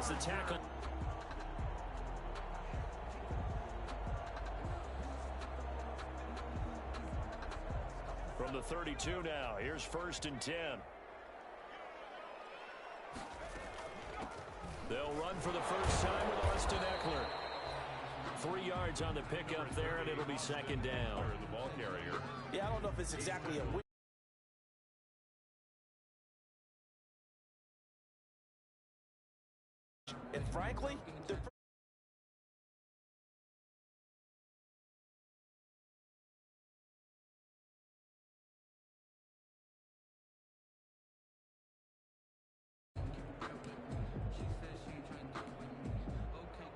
as the tackle. From the 32 now, here's 1st and 10. They'll run for the first time with Austin Ekeler. 3 yards on the pickup there, and it'll be 2nd down. The ball carrier. Yeah, I don't know if it's exactly a win. And frankly, they're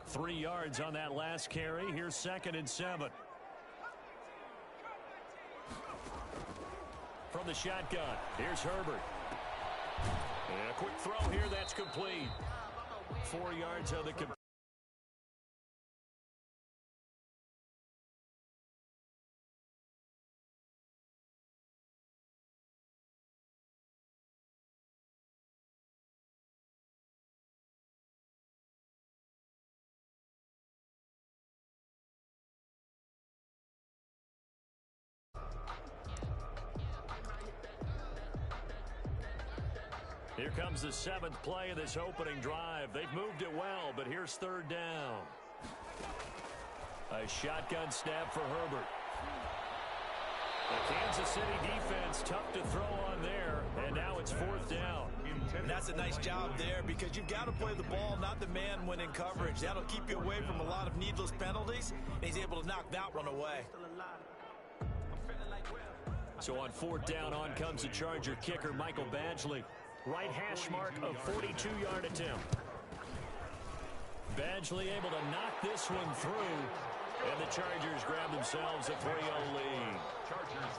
3 yards on that last carry. Here's 2nd and 7. From the shotgun, here's Herbert. And a quick throw here, that's complete. 4 yards on the complete. Here comes the 7th play of this opening drive. They've moved it well, but here's 3rd down. A shotgun snap for Herbert. The Kansas City defense tough to throw on there, and now it's 4th down. And that's a nice job there because you've got to play the ball, not the man when in coverage. That'll keep you away from a lot of needless penalties, and he's able to knock that one away. So on 4th down, on comes the Charger kicker, Michael Badgley. Right hash mark of 42-yard attempt. Badgley able to knock this one through, and the Chargers grab themselves a 3-0 lead.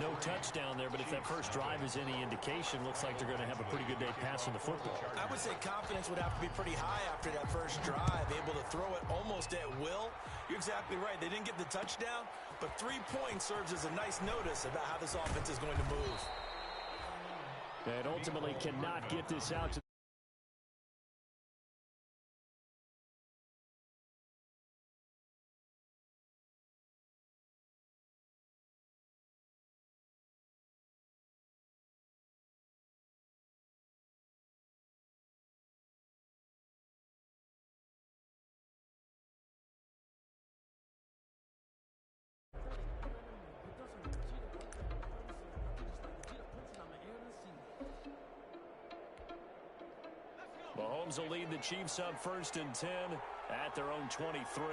No touchdown there, but if that first drive is any indication, looks like they're going to have a pretty good day passing the football. I would say confidence would have to be pretty high after that first drive, able to throw it almost at will. You're exactly right. They didn't get the touchdown, but 3 points serves as a nice notice about how this offense is going to move. And ultimately cannot get this out to Mahomes will lead the Chiefs up 1st and 10 at their own 23.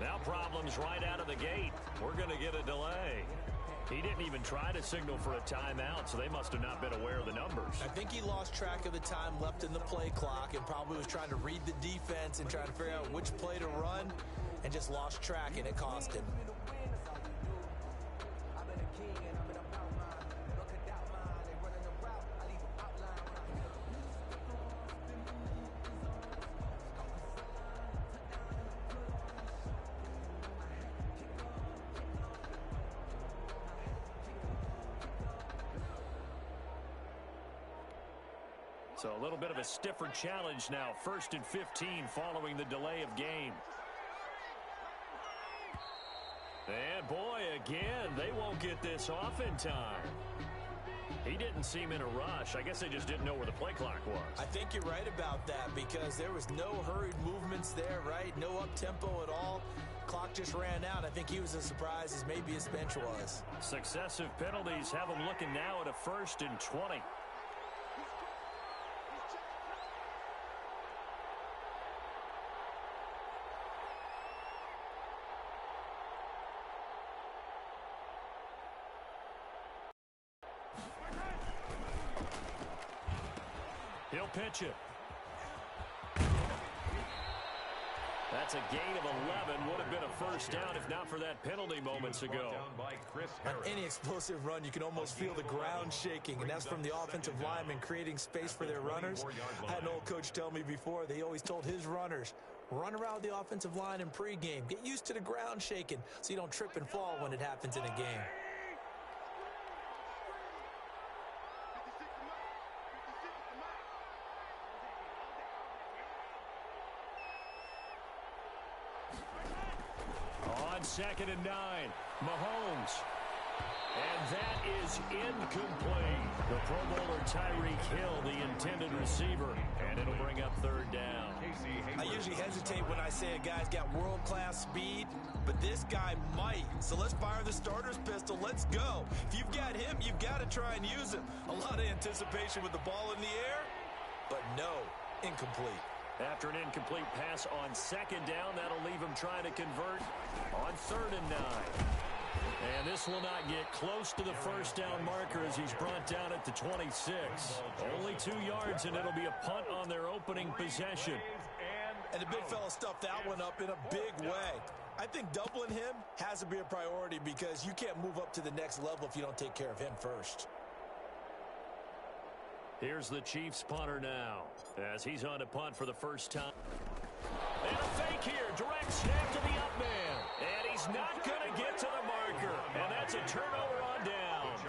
Now problems right out of the gate. We're going to get a delay. He didn't even try to signal for a timeout, so they must have not been aware of the numbers. I think he lost track of the time left in the play clock and probably was trying to read the defense and trying to figure out which play to run and just lost track, and it cost him. So a little bit of a stiffer challenge now. 1st and 15 following the delay of game. And boy, again, they won't get this off in time. He didn't seem in a rush. I guess they just didn't know where the play clock was. I think you're right about that because there was no hurried movements there, right? No up-tempo at all. Clock just ran out. I think he was as surprised as maybe his bench was. Successive penalties have him looking now at a 1st and 20. He'll pitch it. That's a gain of 11. Would have been a 1st down if not for that penalty moments ago. On any explosive run, you can almost feel the ground shaking, and that's from the offensive linemen creating space for their runners. I had an old coach tell me before, they always told his runners, run around the offensive line in pregame. Get used to the ground shaking so you don't trip and fall when it happens in a game. 2nd and 9. Mahomes. And that is incomplete. The Pro Bowler Tyreek Hill, the intended receiver. And it'll bring up 3rd down. I usually hesitate when I say a guy's got world-class speed, but this guy might. So let's fire the starter's pistol. Let's go. If you've got him, you've got to try and use him. A lot of anticipation with the ball in the air, but no, incomplete. After an incomplete pass on 2nd down, that'll leave him trying to convert on 3rd and 9. And this will not get close to the 1st down marker as he's brought down at the 26. Only 2 yards, and it'll be a punt on their opening possession. And the big fella stuffed that one up in a big way. I think doubling him has to be a priority because you can't move up to the next level if you don't take care of him first. Here's the Chiefs punter now as he's on to punt for the first time. And a fake here. Direct snap to the up man. And he's not going to get to the marker. And that's a turnover on downs.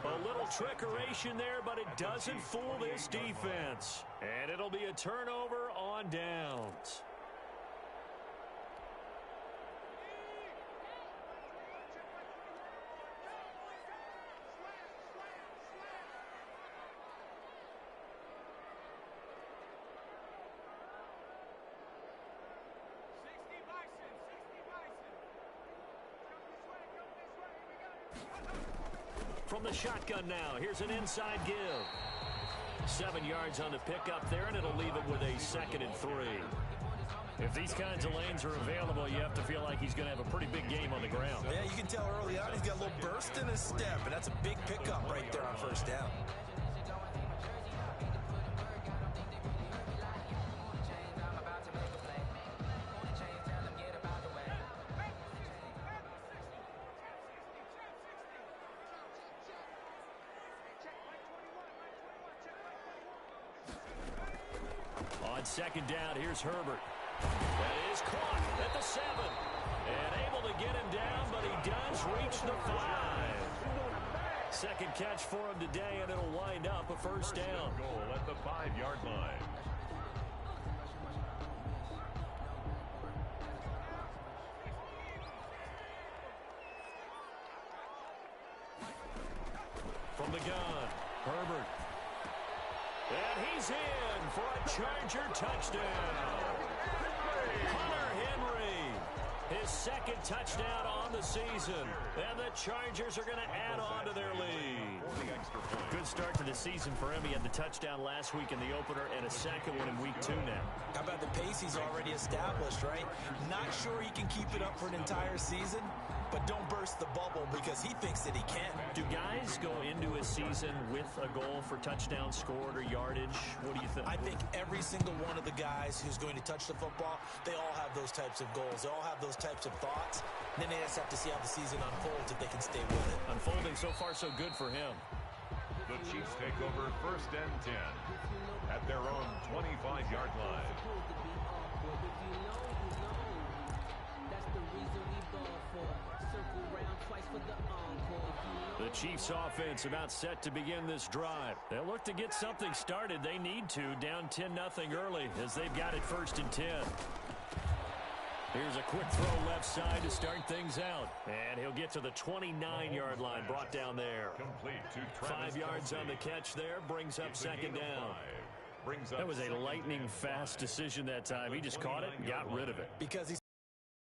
A little trickeration there, but it doesn't fool this defense. And it'll be a turnover on downs. From the shotgun now, here's an inside give. 7 yards on the pickup there, and it'll leave it with a 2nd and 3. If these kinds of lanes are available, you have to feel like he's going to have a pretty big game on the ground. Yeah, you can tell early on he's got a little burst in his step, and that's a big pickup right there on 1st down. On 2nd down, here's Herbert. That is caught at the 7. And able to get him down, but he does reach the 5. 2nd catch for him today, and it'll wind up a 1st down. Goal at the 5-yard line. From the gun, Herbert. And he's in for a Charger touchdown. Hunter Henry, his 2nd touchdown on the season. And the Chargers are going to add on to their lead. Good start to the season for him. He had the touchdown last week in the opener and a 2nd one in week 2 now. How about the pace he's already established, right? Not sure he can keep it up for an entire season, but don't burst the bubble because he thinks that he can. Do guys go into a season with a goal for touchdown scored or yardage? What do you think? I think every single one of the guys who's going to touch the football, they all have those types of goals. They all have those types of thoughts. And then they just have to see how the season unfolds if they can stay with it. Unfolding so far so good for him. The Chiefs take over 1st and 10 at their own 25-yard line. The Chiefs offense about set to begin this drive. They'll look to get something started. They need to, down 10-0 early as they've got it 1st and 10. Here's a quick throw left side to start things out. And he'll get to the 29-yard line, brought down there. Complete to Travis 5 yards Kelce. on the catch there, brings up 2nd down. That was a lightning-fast decision that time. He just caught it and got rid of it. Because he's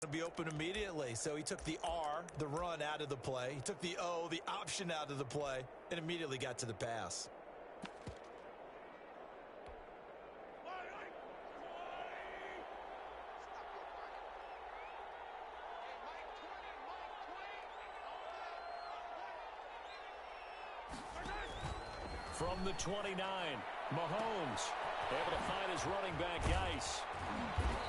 going to be open immediately. So he took the R, the run, out of the play. He took the O, the option, out of the play, and immediately got to the pass. From the 29, Mahomes able to find his running back, Geis.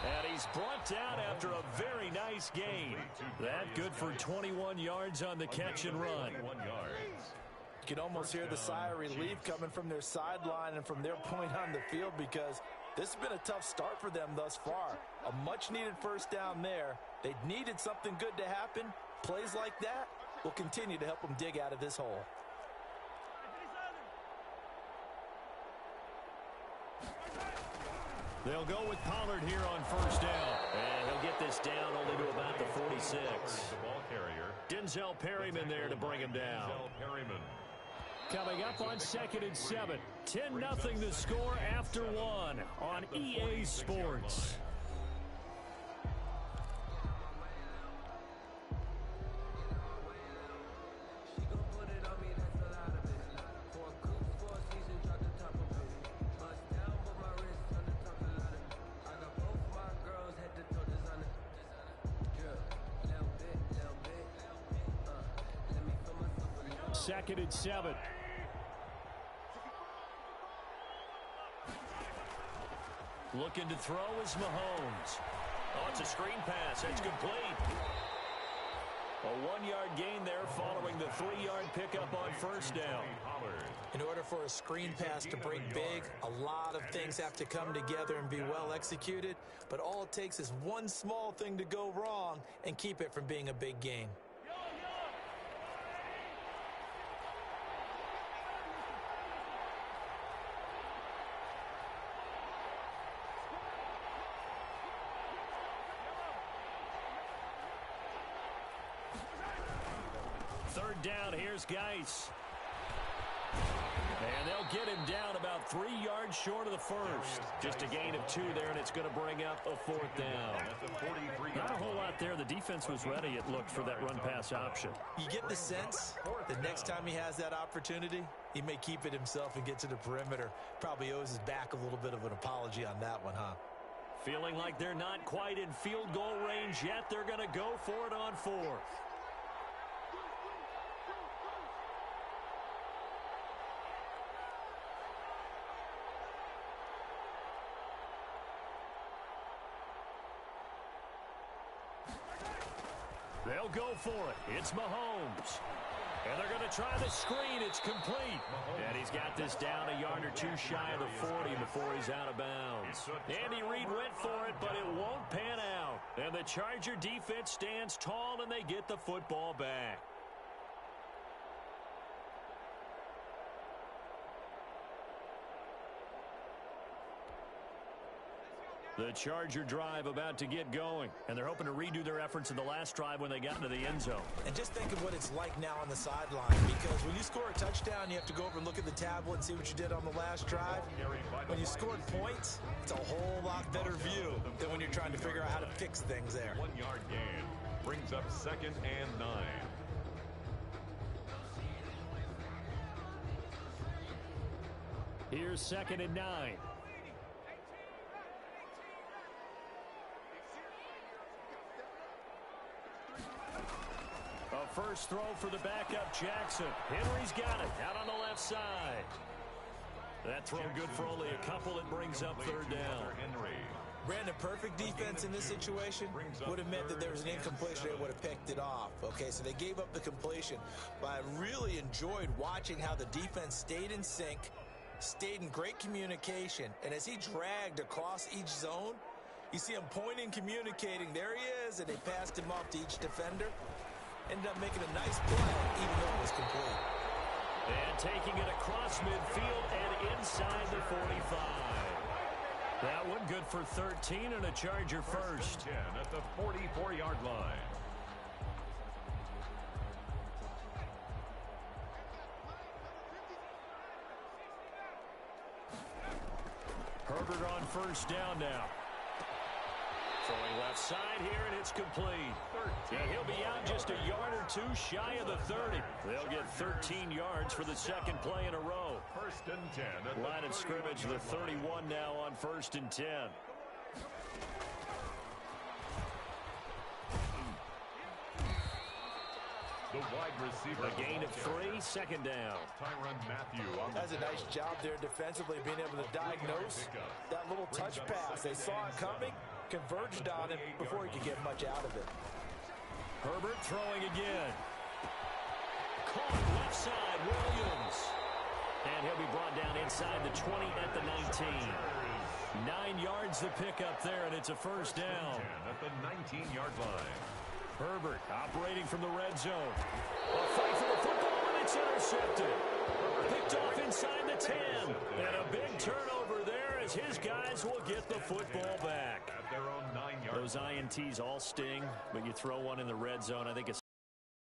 And he's brought down after a very nice gain. That good for 21 yards on the catch and run. You can almost hear the sigh of relief coming from their sideline and from their point on the field because this has been a tough start for them thus far. A much-needed 1st down there. They needed something good to happen. Plays like that will continue to help them dig out of this hole. They'll go with Pollard here on first down. And he'll get this down only to about the 46. The ball carrier. Denzel Perryman there to bring him down. Denzel Perryman. Coming up on 2nd and 7. 10-0 the score after 1 on EA Sports. Second and 7. Looking to throw is Mahomes. Oh, it's a screen pass. It's complete. A 1-yard gain there following the 3-yard pickup on first down. In order for a screen pass to break big, a lot of things have to come together and be well executed. But all it takes is one small thing to go wrong and keep it from being a big gain. Third down, here's Geis. And they'll get him down about 3 yards short of the first. Just a gain of 2 there, and it's going to bring up a 4th down. Not a whole lot there. The defense was ready, it looked, for that run-pass option. You get the sense that next time he has that opportunity, he may keep it himself and get to the perimeter. Probably owes his back a little bit of an apology on that one, huh? Feeling like they're not quite in field goal range yet. They're going to go for it on 4th. They'll go for it. It's Mahomes. And they're going to try the screen. It's complete. And he's got this down a yard or 2 shy of the 40 before he's out of bounds. Andy Reid went for it, but it won't pan out. And the Charger defense stands tall, and they get the football back. The Charger drive about to get going, and they're hoping to redo their efforts in the last drive when they got into the end zone. And just think of what it's like now on the sideline, because when you score a touchdown, you have to go over and look at the tablet and see what you did on the last drive. When you scored points, it's a whole lot better view than when you're trying to figure out how to fix things there. 1-yard gain brings up 2nd and 9. Here's 2nd and 9. A first throw for the backup, Jackson. Henry's got it out on the left side. That throw good for only a couple. It brings up 3rd down. Brandon, perfect defense in this situation would have meant that there was an incompletion. They would have picked it off. Okay, so they gave up the completion. But I really enjoyed watching how the defense stayed in sync, stayed in great communication. And as he dragged across each zone, you see him pointing, communicating. There he is, and they passed him off to each defender. Ended up making a nice play, even though it was complete. And taking it across midfield and inside the 45. That one good for 13 and a Charger first. 10 at the 44-yard line. Herbert on first down now. Throwing left side here, and it's complete. And he'll be out just a yard or 2 shy of the 30. They'll get 13 yards for the 2nd play in a row. 1st and 10. Line of scrimmage, the 31 now on 1st and 10. The wide receiver. A gain of 3, 2nd down. Tyrann Mathieu. That's a nice job there defensively, being able to diagnose that little touch pass. They saw it coming, converged on it before he could get much out of it. Herbert throwing again. Caught left side, Williams. And he'll be brought down inside the 20 at the 19. 9 yards the pickup there, and it's a first down. At the 19-yard line. Herbert operating from the red zone. A fight for the football, and it's intercepted. Picked off inside the 10. And a big turnover there as his guys will get the football back. At their own 9-yard. Those INTs all sting, but you throw one in the red zone. I think it's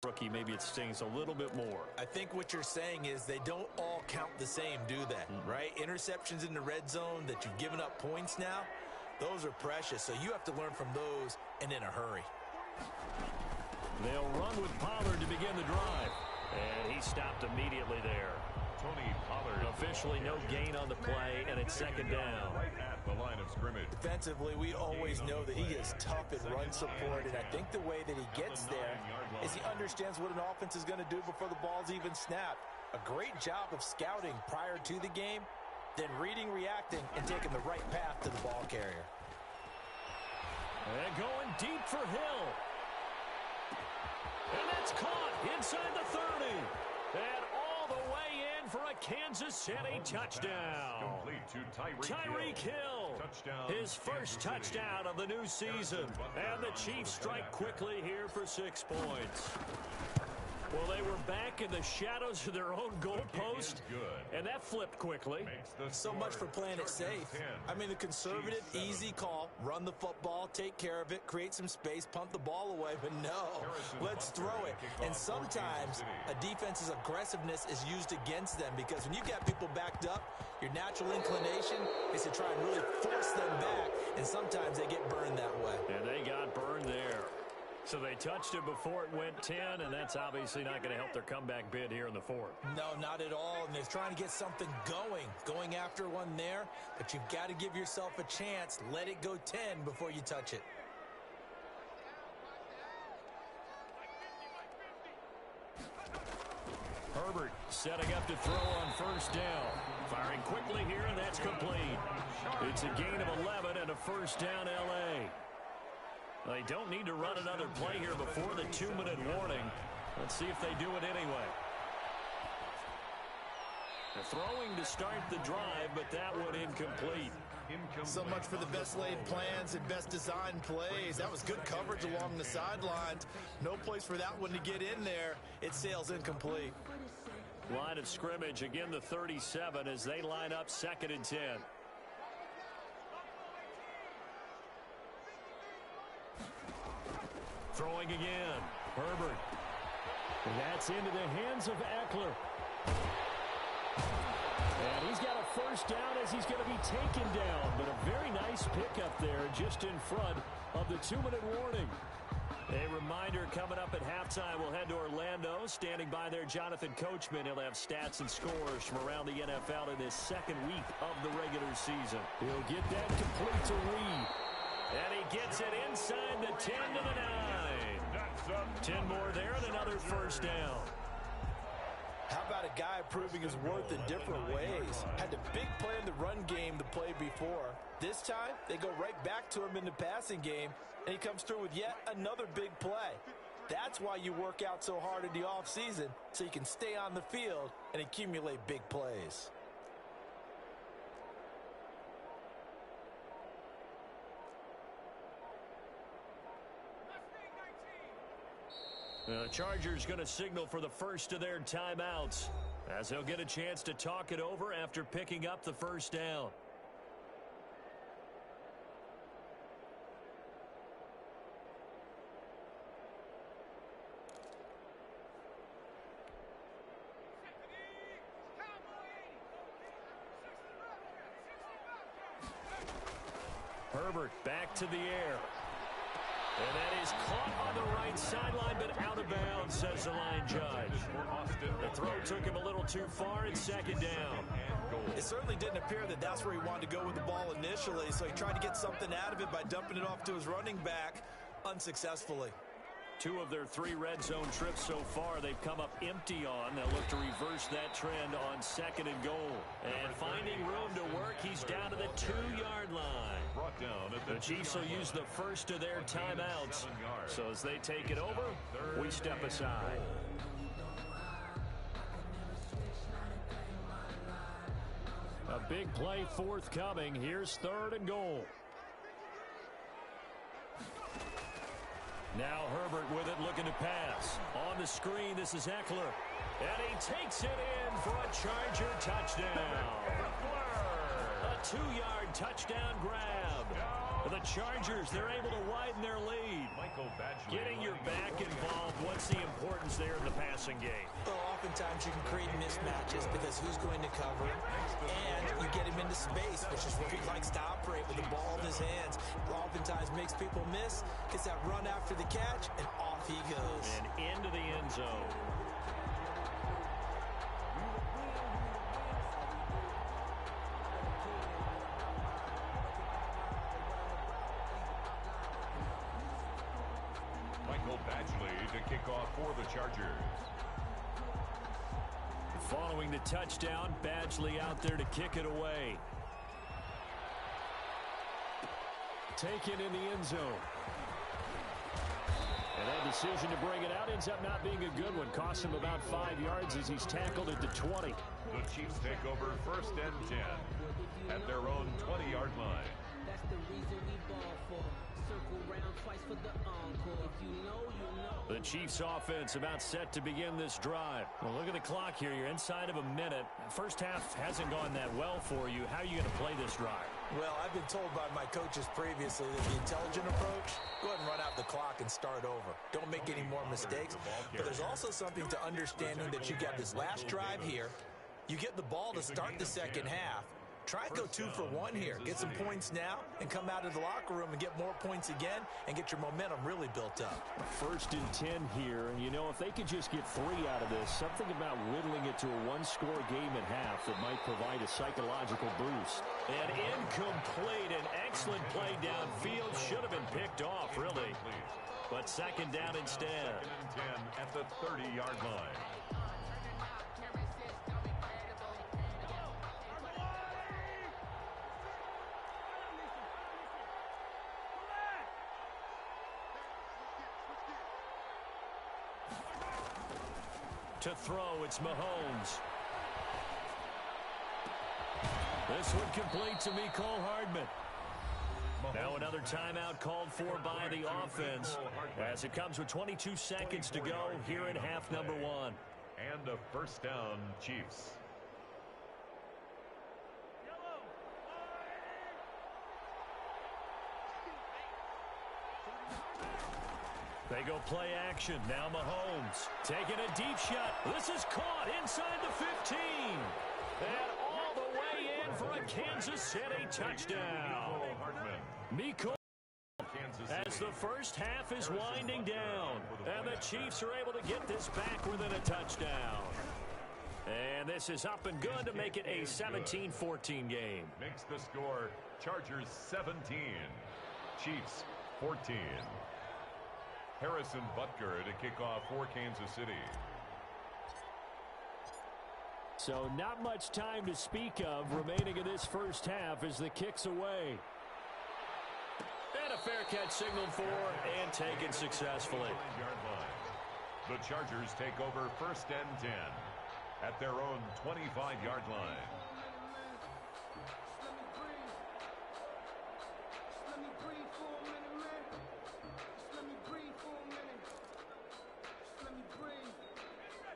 rookie, maybe it stings a little bit more. I think what you're saying is they don't all count the same, do they? Right? Interceptions in the red zone that you've given up points now, those are precious. So you have to learn from those and in a hurry. They'll run with Pollard to begin the drive. And he stopped immediately there. Tony Pollard. Officially no gain on the play, and it's second down. Right at the line of scrimmage. Defensively, we always know that he is tough in run support, and I think the way that he gets there is he understands what an offense is going to do before the ball's even snapped. A great job of scouting prior to the game, then reading, reacting, and taking the right path to the ball carrier. And going deep for Hill. And that's caught inside the 30. And all the way in for a Kansas City touchdown. Complete to Tyreek Hill. Touchdown. His first touchdown of the new season. And the Chiefs strike quickly here for 6 points. Well, they were back in the shadows of their own goalpost, and that flipped quickly. So much for playing it safe. I mean, the conservative, easy call, run the football, take care of it, create some space, punt the ball away, but no, let's throw it. And sometimes a defense's aggressiveness is used against them because when you got people backed up, your natural inclination is to try and really force them back, and sometimes they get burned that way. And they got burned there. So they touched it before it went 10, and that's obviously not going to help their comeback bid here in the fourth. No, not at all, and they're trying to get something going after one there, but you've got to give yourself a chance. Let it go 10 before you touch it. Herbert setting up to throw on first down. Firing quickly here, and that's complete. It's a gain of 11 and a first down, L.A. They don't need to run another play here before the 2-minute warning. Let's see if they do it anyway. They're throwing to start the drive, but that one incomplete. So much for the best laid plans and best designed plays. That was good coverage along the sidelines. No place for that one to get in there. It sails incomplete. Line of scrimmage, again the 37 as they line up 2nd and 10. Throwing again. Herbert. And that's into the hands of Eckler. And he's got a first down as he's going to be taken down. But a very nice pickup there just in front of the 2-minute warning. A reminder coming up at halftime, we'll head to Orlando. Standing by there, Jonathan Coachman. He'll have stats and scores from around the NFL in this second week of the regular season. He'll get that complete to Reed. And he gets it inside the 10 to the 9. 10 more there and another first down. How about a guy proving his worth in different ways? Had a big play in the run game the play before. This time, they go right back to him in the passing game, and he comes through with yet another big play. That's why you work out so hard in the offseason, so you can stay on the field and accumulate big plays. The Chargers going to signal for the first of their timeouts as they'll get a chance to talk it over after picking up the first down. Herbert back to the air. And that is caught on the right sideline, but out of bounds, says the line judge. The throw took him a little too far. It's 2nd down. It certainly didn't appear that that's where he wanted to go with the ball initially, so he tried to get something out of it by dumping it off to his running back unsuccessfully. 2 of their 3 red zone trips so far they've come up empty on. They'll look to reverse that trend on 2nd and goal. And finding room to work, he's down to the 2-yard line. The Chiefs will use the first of their timeouts. So as they take it over, we step aside. A big play forthcoming. Here's 3rd and goal. Now Herbert with it, looking to pass. On the screen, this is Eckler. And he takes it in for a Charger touchdown. A 2-yard touchdown grab. The Chargers, they're able to widen their lead. Getting your back involved, what's the importance there in the passing game? Well, oftentimes you can create mismatches because who's going to cover him, and you get him into space, which is where he likes to operate with the ball in his hands. Oftentimes makes people miss, gets that run after the catch, and off he goes. And into the end zone. Michael Badgley to kick off for the Chargers. Following the touchdown, Badgley out there to kick it away. Taken in the end zone. And that decision to bring it out ends up not being a good one. Costs him about 5 yards as he's tackled at the 20. The Chiefs take over 1st and 10 at their own 20-yard line. That's the reason we ball for. Circle round twice for the encore. If you know, you know. The Chiefs offense about set to begin this drive. Well, look at the clock here. You're inside of a minute. First half hasn't gone that well for you. How are you going to play this drive? Well, I've been told by my coaches previously that the intelligent approach, go ahead and run out the clock and start over. Don't make any more mistakes. But there's also something to understanding that you got this last drive here. You get the ball to start the second half. Try and go 2 for 1 here. Get some points now and come out of the locker room and get more points again and get your momentum really built up. 1st and 10 here. And, you know, if they could just get 3 out of this, something about whittling it to a 1-score game at half that might provide a psychological boost. And incomplete. An excellent play downfield. Should have been picked off, really. But second down instead. 2nd and 10 at the 30-yard line. To throw, it's Mahomes. This one complete to Mecole Hardman. Now another timeout called for by the offense as it comes with 22 seconds to go here in half number 1. And a 1st down, Chiefs. They go play action. Now Mahomes taking a deep shot. This is caught inside the 15. And all the way in for a Kansas City touchdown. Mecole as the first half is winding down. And the Chiefs are able to get this back within a touchdown. And this is up and good to make it a 17-14 game. Makes the score Chargers 17, Chiefs 14. Harrison Butker to kick off for Kansas City. So not much time to speak of remaining in this first half as the kick's away. And a fair catch signaled for and taken successfully. The Chargers take over 1st and 10 at their own 25-yard line.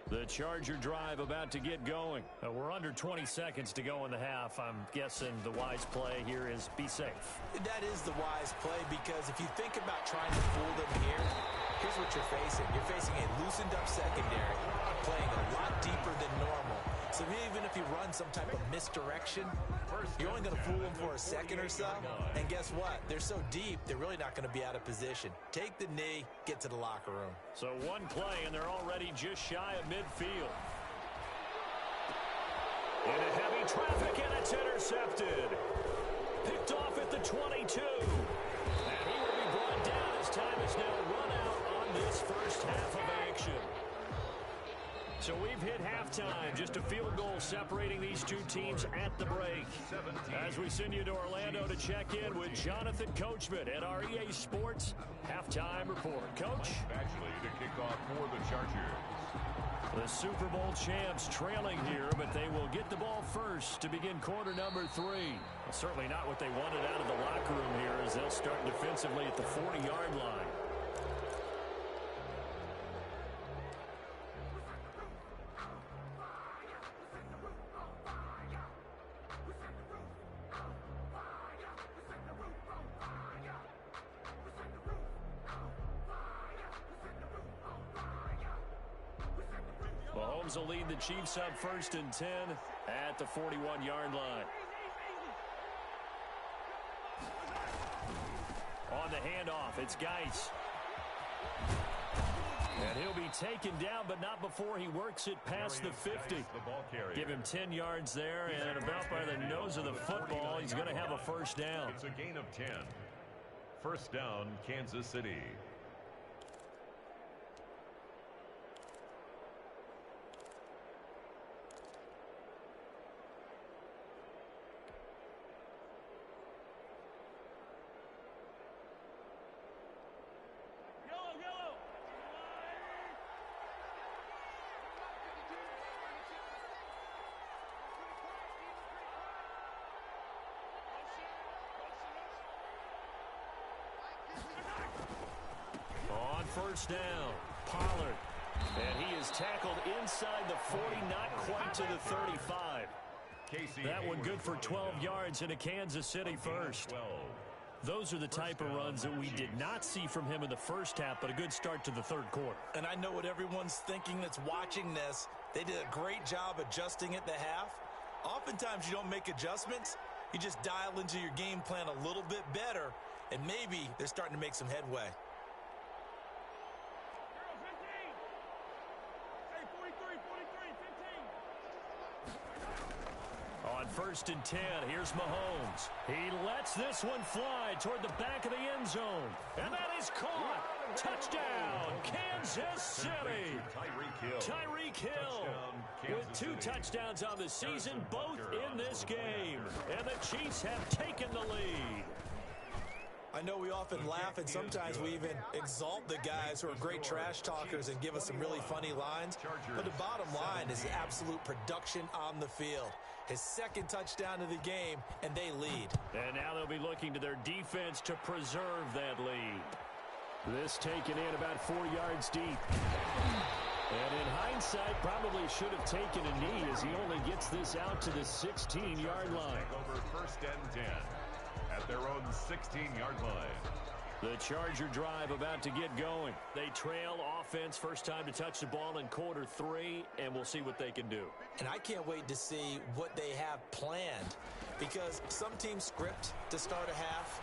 The Charger drive about to get going. We're under 20 seconds to go in the half. I'm guessing the wise play here is be safe. That is the wise play because if you think about trying to fool them here, here's what you're facing. You're facing a loosened up secondary, playing a lot deeper than normal. So even if you run some type of misdirection, you're only going to fool them for a second or so. And guess what? They're so deep, they're really not going to be out of position. Take the knee, get to the locker room. So one play, and they're already just shy of midfield. Into heavy traffic, and it's intercepted. Picked off at the 22. And he will be brought down as time is now run out on this first half of action. So we've hit halftime. Just a field goal separating these two teams at the break. As we send you to Orlando to check in with Jonathan Coachman at our EA Sports Halftime Report. Coach? Actually, to kick off for the Chargers. The Super Bowl champs trailing here, but they will get the ball first to begin quarter number 3. Well, certainly not what they wanted out of the locker room here as they'll start defensively at the 40-yard line. Mahomes will lead the Chiefs up 1st and 10 at the 41-yard line. On the handoff, it's Geis. And he'll be taken down, but not before he works it past the 50. Give him 10 yards there, and about by the nose of the football, he's going to have a first down. It's a gain of 10. First down, Kansas City. First down, Pollard. And he is tackled inside the 40, not quite to the 35. That one good for 12 yards in a Kansas City first. Those are the type of runs that we did not see from him in the first half, but a good start to the third quarter. And I know what everyone's thinking that's watching this. They did a great job adjusting at the half. Oftentimes you don't make adjustments. You just dial into your game plan a little bit better, and maybe they're starting to make some headway. On 1st and 10, here's Mahomes. He lets this one fly toward the back of the end zone. And that is caught. Touchdown, Kansas City. Tyreek Hill with 2 touchdowns on the season, both in this game. And the Chiefs have taken the lead. I know we often laugh, and sometimes we even exalt the guys who are great trash talkers and give us some really funny lines. But the bottom line is the absolute production on the field. His second touchdown of the game, and they lead. And now they'll be looking to their defense to preserve that lead. This taken in about 4 yards deep. And in hindsight, probably should have taken a knee as he only gets this out to the 16-yard line. Over 1st and 10 at their own 16-yard line. The Charger drive about to get going. They trail offense, first time to touch the ball in quarter 3, and we'll see what they can do. And I can't wait to see what they have planned, because some teams script to start a half.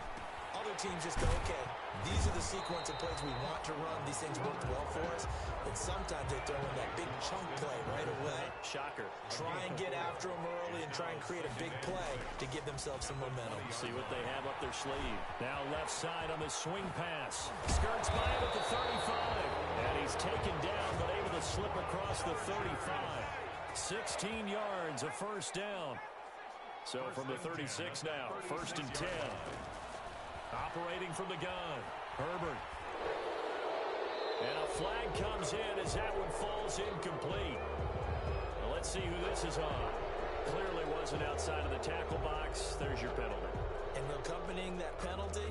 Other teams just go, okay, these are the sequence of plays we want to run. These things worked well for us. And sometimes they throw in that big chunk play right away. Shocker. Try and get after them early and try and create a big play to give themselves some momentum. See what they have up their sleeve. Now left side on the swing pass. Skirts by him at the 35. And he's taken down but able to slip across the 35. 16 yards, a first down. So from the 36 now, 1st and 10. Operating from the gun, Herbert. And a flag comes in as that one falls incomplete. Well, let's see who this is on. Clearly wasn't outside of the tackle box. There's your penalty. And accompanying that penalty,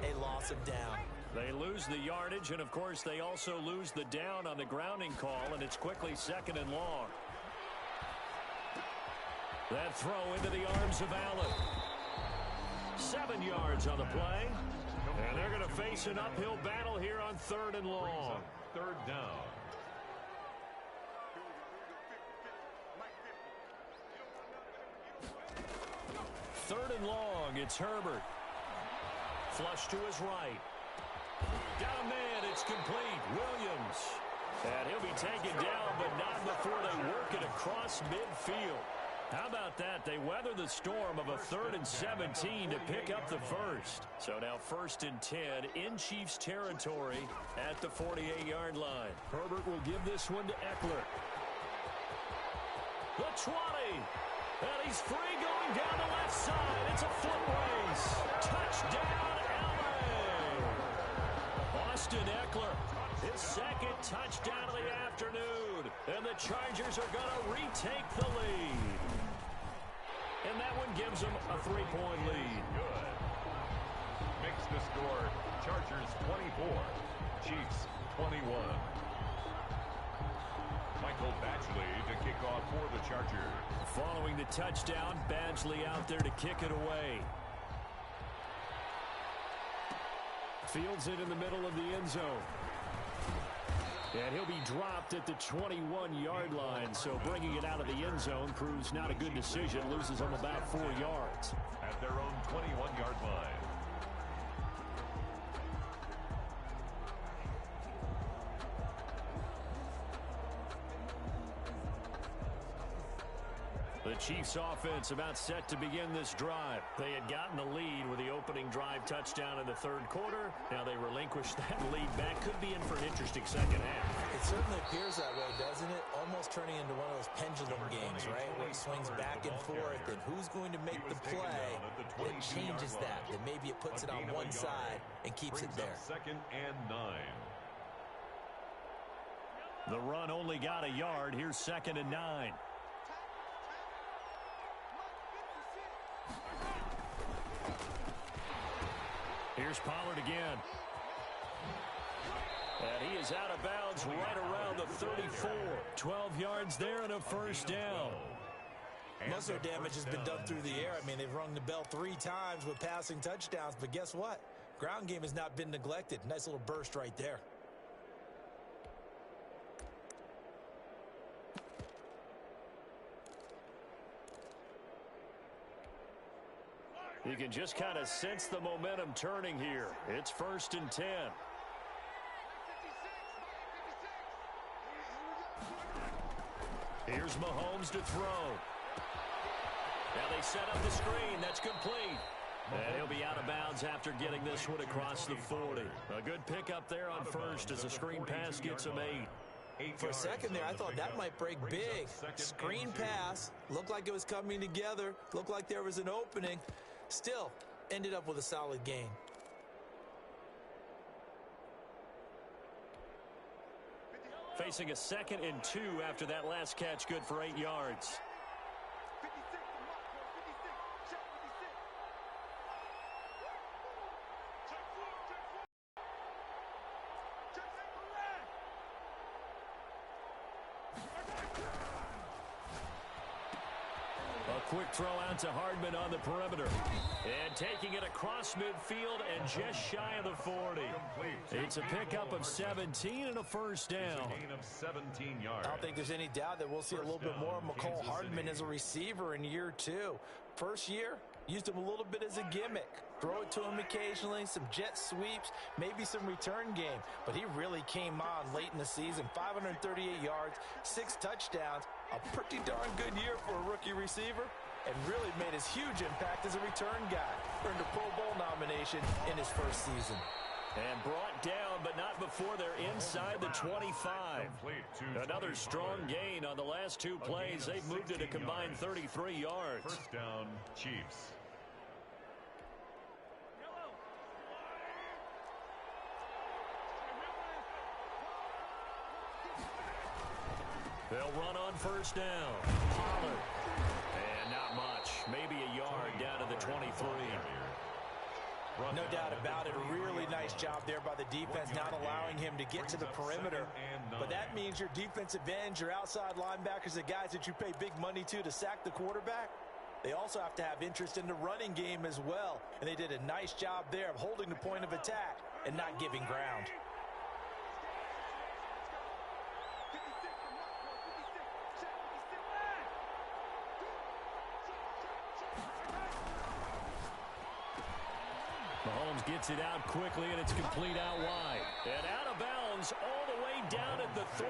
a loss of down. They lose the yardage, and of course they also lose the down on the grounding call, and it's quickly 2nd and long. That throw into the arms of Allen. 7 yards on the play. And they're going to face an uphill battle here on 3rd and long. 3rd down. Third and long, it's Herbert. Flush to his right. Got a man, it's complete. Williams. And he'll be taken down, but not before they work it across midfield. How about that? They weather the storm of a 3rd and 17 to pick up the first. So now 1st and 10 in Chiefs territory at the 48-yard line. Herbert will give this one to Eckler. The 20. And he's free going down the left side. It's a foot race. Touchdown, LA. Austin Eckler, his 2nd touchdown of the afternoon. And the Chargers are going to retake the lead. And that one gives them a 3-point lead. Good. Makes the score Chargers 24, Chiefs 21. Michael Badgley to kick off for the Chargers. Following the touchdown, Badgley out there to kick it away. Fields it in the middle of the end zone. And he'll be dropped at the 21-yard line. So bringing it out of the end zone proves not a good decision. Loses him about 4 yards. At their own 21-yard line. The Chiefs offense about set to begin this drive. They had gotten the lead with the opening drive touchdown in the third quarter. Now they relinquish that lead back. Could be in for an interesting second half. It certainly appears that way, doesn't it? Almost turning into one of those pendulum games, right? Where it swings back and forth, and who's going to make the play that changes that. That maybe it puts it on one side and keeps it there. 2nd and 9. The run only got a yard. Here's 2nd and 9. Here's Pollard again. And he is out of bounds right around the 34. 12 yards there and a first down. Most of their damage has been done through the air. I mean, they've rung the bell 3 times with passing touchdowns. But guess what? Ground game has not been neglected. Nice little burst right there. You can just kind of sense the momentum turning here. It's 1st and 10. Here's Mahomes to throw. Now they set up the screen. That's complete. And he'll be out of bounds after getting this one across the 40. A good pickup there on first as the screen pass gets him 8. For a second there, I thought that might break big. Screen pass. Looked like it was coming together. Looked like there was an opening. Still, ended up with a solid gain. Facing a 2nd and 2 after that last catch, good for 8 yards. Quick throw out to Hardman on the perimeter. And taking it across midfield and just shy of the 40. It's a pickup of 17 and a first down. Gain of 17 yards. I don't think there's any doubt that we'll see a little bit more of McCole Hardman as a receiver in year 2. First year, used him a little bit as a gimmick. Throw it to him occasionally, some jet sweeps, maybe some return game. But he really came on late in the season. 538 yards, 6 touchdowns. A pretty darn good year for a rookie receiver. And really made his huge impact as a return guy. Earned a Pro Bowl nomination in his first season. And brought down, but not before they're inside the 25. Another strong gain on the last 2 plays. They've moved it a combined 33 yards. First down, Chiefs. They'll run on first down. Pollard. And not much. Maybe a yard down to the 23. No doubt about it. A really nice job there by the defense, not allowing him to get to the perimeter. But that means your defensive ends, your outside linebackers, the guys that you pay big money to sack the quarterback, they also have to have interest in the running game as well. And they did a nice job there of holding the point of attack and not giving ground. Mahomes gets it out quickly, and it's complete out wide. And out of bounds all the way down at the 3.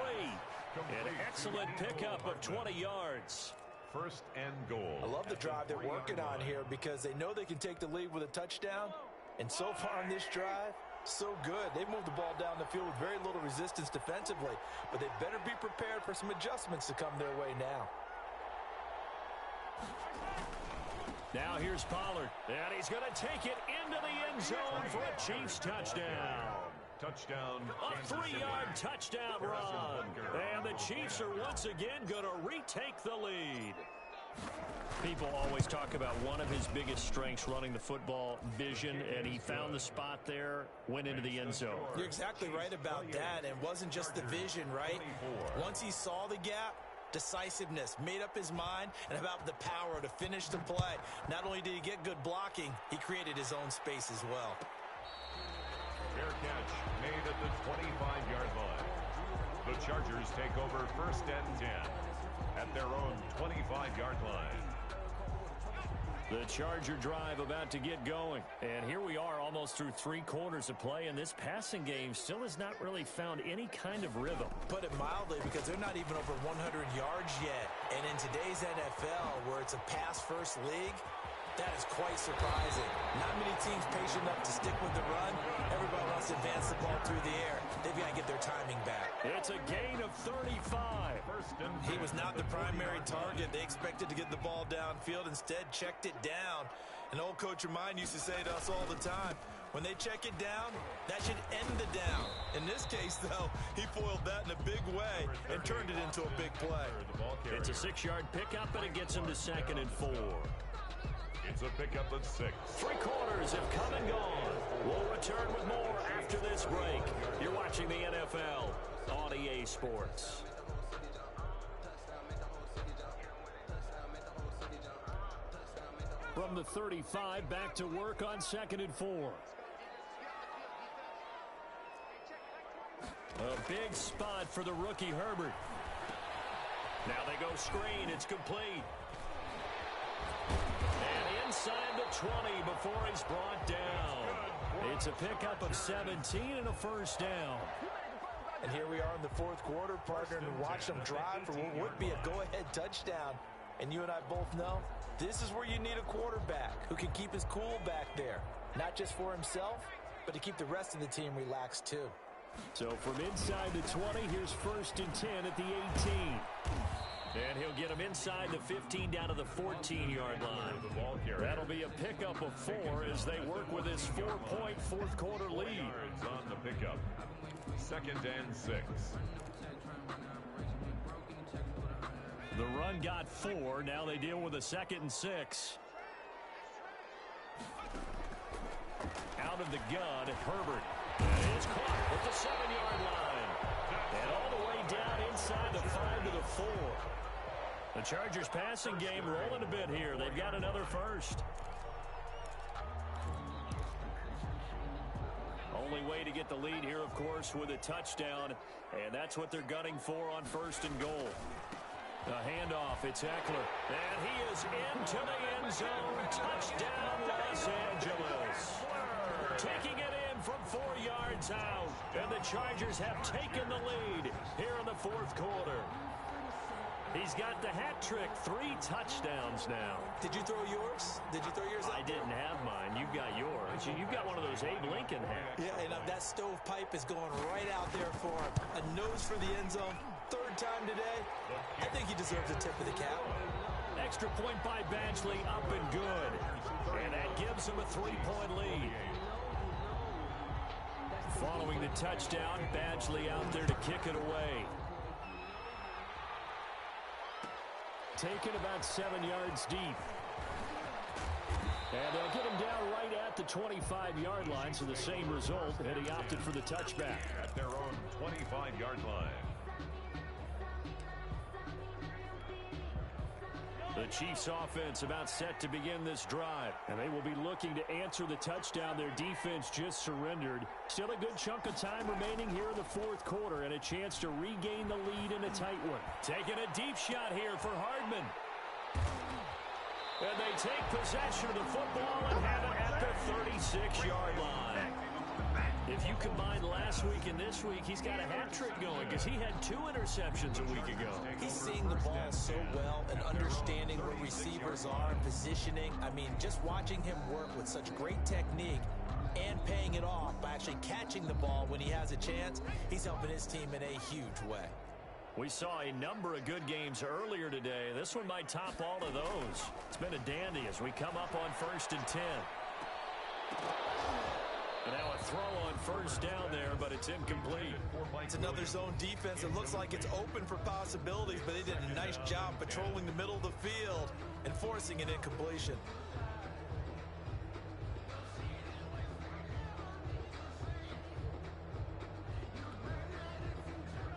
An excellent pickup of 20 yards. First and goal. I love the drive they're working on here because they know they can take the lead with a touchdown. And so far on this drive, so good. They moved the ball down the field with very little resistance defensively. But they better be prepared for some adjustments to come their way now. Now here's Pollard, and he's going to take it into the end zone for a Chiefs touchdown. Touchdown. A 3-yard touchdown run. And the Chiefs are once again going to retake the lead. People always talk about one of his biggest strengths running the football, vision, and he found the spot there, went into the end zone. You're exactly right about that. And it wasn't just the vision, right? Once he saw the gap, decisiveness, made up his mind, and about the power to finish the play. Not only did he get good blocking, he created his own space as well. Fair catch made at the 25-yard line. The Chargers take over first and 10 at their own 25-yard line. The Charger drive about to get going. And here we are almost through 3 quarters of play, and this passing game still has not really found any kind of rhythm. Put it mildly, because they're not even over 100 yards yet. And in today's NFL, where it's a pass-first league, that is quite surprising. Not many teams patient enough to stick with the run. Everybody wants to advance the ball through the air. They've got to get their timing back. It's a gain of 35. He was not the primary target. They expected to get the ball downfield. Instead, checked it down. An old coach of mine used to say to us all the time, when they check it down, that should end the down. In this case, though, he foiled that in a big way and turned it into a big play. It's a 6-yard pickup, and it gets him to 2nd and 4. It's a pickup of 6. 3 quarters have come and gone. We'll return with more after this break. You're watching the NFL on EA Sports. From the 35, back to work on 2nd and 4. A big spot for the rookie Herbert. Now they go screen. It's complete. And inside the 20 before he's brought down. It's a pickup of 17 and a first down. And here we are in the 4th quarter, partner, and watch them drive for what would be a go-ahead touchdown. And you and I both know this is where you need a quarterback who can keep his cool back there. Not just for himself, but to keep the rest of the team relaxed too. So from inside the 20, here's 1st and 10 at the 18. And he'll get him inside the 15 down to the 14-yard line. That'll be a pickup of 4 as they work with his 4-point 4th quarter lead. On the pickup. 2nd and 6. The run got 4. Now they deal with a 2nd and 6. Out of the gun, Herbert. And it's caught at the 7-yard line. And all the way down inside the 5 to the 4. The Chargers passing game rolling a bit here. They've got another first. Only way to get the lead here, of course, with a touchdown. And that's what they're gunning for on 1st and goal. The handoff, it's Eckler. And he is into the end zone. Touchdown, Los Angeles. Taking it in from 4 yards out. And the Chargers have taken the lead here in the 4th quarter. He's got the hat trick, 3 touchdowns now. Did you throw yours? Did you throw yours up? I didn't have mine. You've got yours. You've got one of those Abe Lincoln hats. Yeah, and that stovepipe is going right out there for him. A nose for the end zone. 3rd time today. I think he deserves a tip of the cap. Extra point by Badgley, up and good. And that gives him a 3-point lead. Following the touchdown, Badgley out there to kick it away. Taken about 7 yards deep. And they'll get him down right at the 25-yard line, so the same result, and he opted for the touchback. At their own 25-yard line. The Chiefs offense about set to begin this drive, and they will be looking to answer the touchdown their defense just surrendered. Still a good chunk of time remaining here in the 4th quarter, and a chance to regain the lead in a tight one. Taking a deep shot here for Hardman. And they take possession of the football and have it at the 36-yard line. If you combine last week and this week, he's got a hat trick going because he had 2 interceptions a week ago. He's seeing the ball so well and understanding where receivers are and positioning. I mean, just watching him work with such great technique and paying it off by actually catching the ball when he has a chance, he's helping his team in a huge way. We saw a number of good games earlier today. This one might top all of those. It's been a dandy as we come up on 1st and 10. Now a throw on 1st down there, but it's incomplete. It's another zone defense. It looks like it's open for possibilities, but they did a nice job patrolling the middle of the field and forcing an incompletion.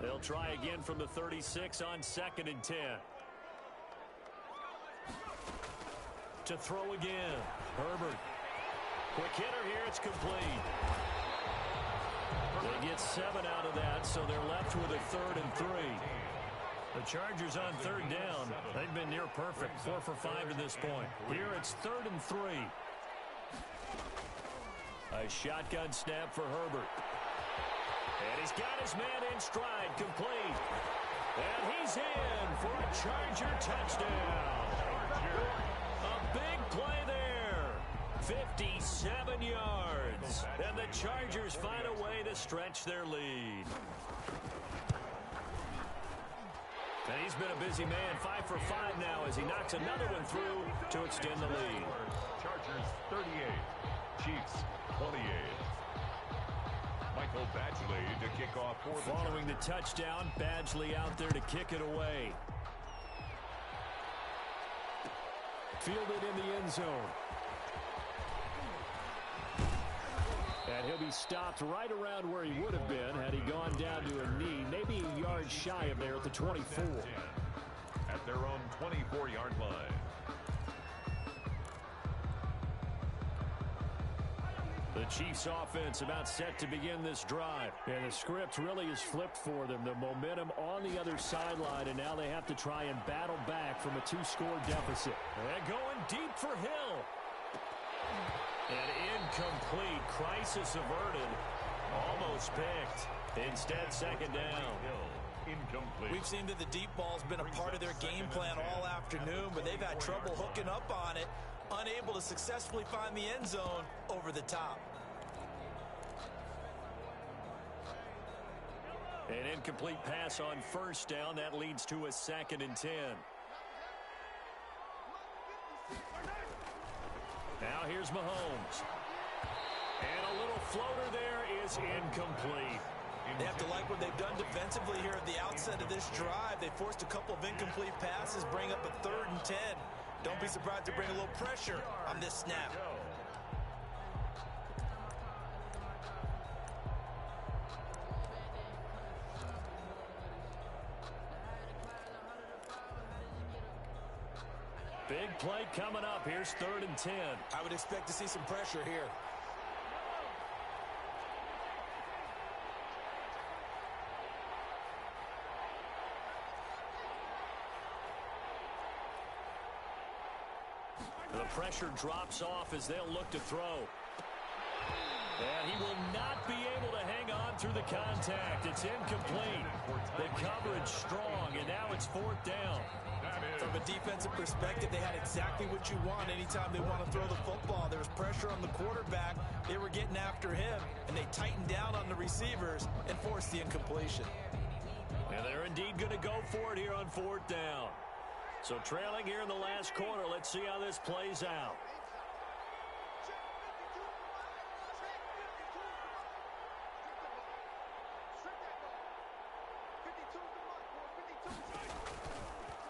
They'll try again from the 36 on 2nd and 10. To throw again. Herbert. Quick hitter here, it's complete. They get 7 out of that, so they're left with a 3rd and 3. The Chargers on 3rd down. They've been near perfect, 4 for 5 to this point. Here it's 3rd and 3. A shotgun snap for Herbert. And he's got his man in stride, complete. And he's in for a Charger touchdown. A big play there. 57 yards. And the Chargers find a way to stretch their lead. And he's been a busy man, 5 for 5 now as he knocks another one through to extend the lead. Chargers 38, Chiefs 28. Michael Badgley to kick off for the Following the touchdown, Badgley out there to kick it away. Fielded in the end zone. And he'll be stopped right around where he would have been had he gone down to a knee, maybe a yard shy of there at the 24. At their own 24-yard line. The Chiefs offense about set to begin this drive. And the script really is flipped for them. The momentum on the other sideline, and now they have to try and battle back from a 2-score deficit. And going deep for Hill. And incomplete. Crisis averted. Almost picked. Instead, 2nd down. Incomplete. We've seen that the deep ball's been a part of their game plan all afternoon, but they've had trouble hooking up on it, unable to successfully find the end zone over the top. An incomplete pass on 1st down. That leads to a 2nd and 10. Now here's Mahomes. And a little floater there is incomplete. They have to like what they've done defensively here at the outset of this drive. They forced a couple of incomplete passes, bring up a 3rd and 10. Don't be surprised to bring a little pressure on this snap. Big play coming up. Here's 3rd and 10. I would expect to see some pressure here. The pressure drops off as they'll look to throw. And he will not be able to hang on through the contact. It's incomplete. The coverage strong, and now it's 4th down. From a defensive perspective, they had exactly what you want anytime they want to throw the football. There was pressure on the quarterback. They were getting after him, and they tightened down on the receivers and forced the incompletion. And they're indeed going to go for it here on 4th down. So trailing here in the last quarter, let's see how this plays out.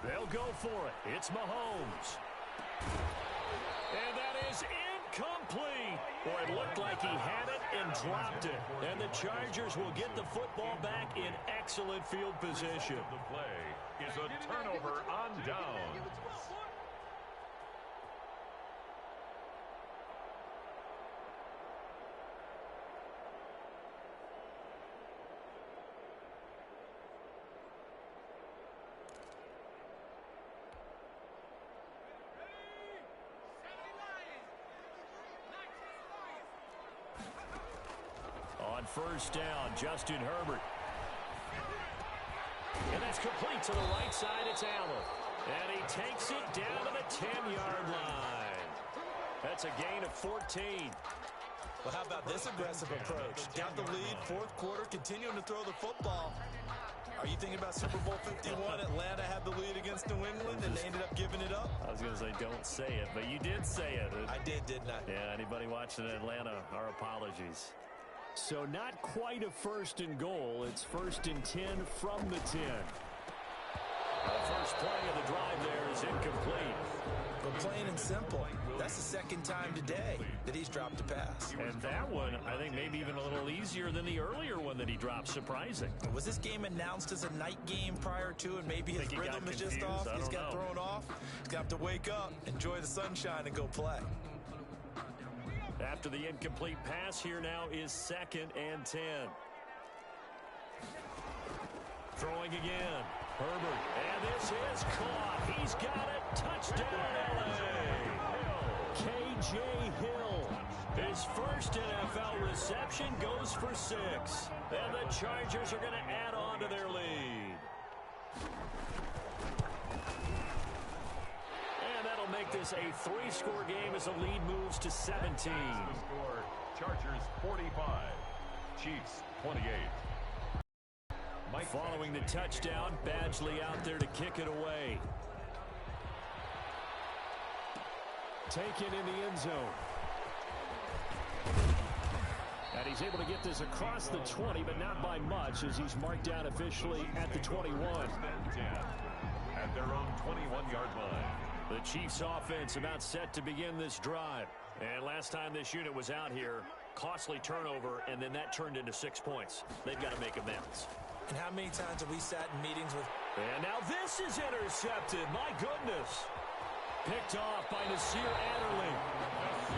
They'll go for it. It's Mahomes. And that is incomplete. Boy, it looked like he had it and dropped it. And the Chargers will get the football back in excellent field position. The play is a turnover on down. On 1st down, Justin Herbert. And that's complete to the right side. It's Allen. And he takes it down to the 10-yard line. That's a gain of 14. Well, how about this aggressive approach? Got the lead, 4th quarter, continuing to throw the football. Are you thinking about Super Bowl 51? Atlanta had the lead against New England, and they ended up giving it up? I was going to say don't say it, but you did say it. I did, didn't I? Yeah, anybody watching Atlanta, our apologies. So not quite a 1st and goal. It's 1st and 10 from the 10. The first play of the drive there is incomplete. But plain and simple, that's the 2nd time today that he's dropped a pass. And that one, I think, maybe even a little easier than the earlier one that he dropped. Surprising. Was this game announced as a night game prior to, and maybe his rhythm is just off? He's got thrown off. He's got to wake up, enjoy the sunshine, and go play. After the incomplete pass, here now is 2nd and 10. Throwing again. Herbert. And this is caught. He's got it. Touchdown, L.A. K.J. Hill. His first NFL reception goes for 6. And the Chargers are going to add on to their lead. And that'll make this a 3-score game as the lead moves to 17. The score, Chargers 45, Chiefs 28. Following the touchdown, Badgley out there to kick it away. Taken in the end zone. And he's able to get this across the 20, but not by much, as he's marked down officially at the 21. At their own 21-yard line. The Chiefs offense about set to begin this drive. And last time this unit was out here, costly turnover, and then that turned into 6 points. They've got to make amends. And how many times have we sat in meetings with... And now this is intercepted. My goodness. Picked off by Nasir Adderley.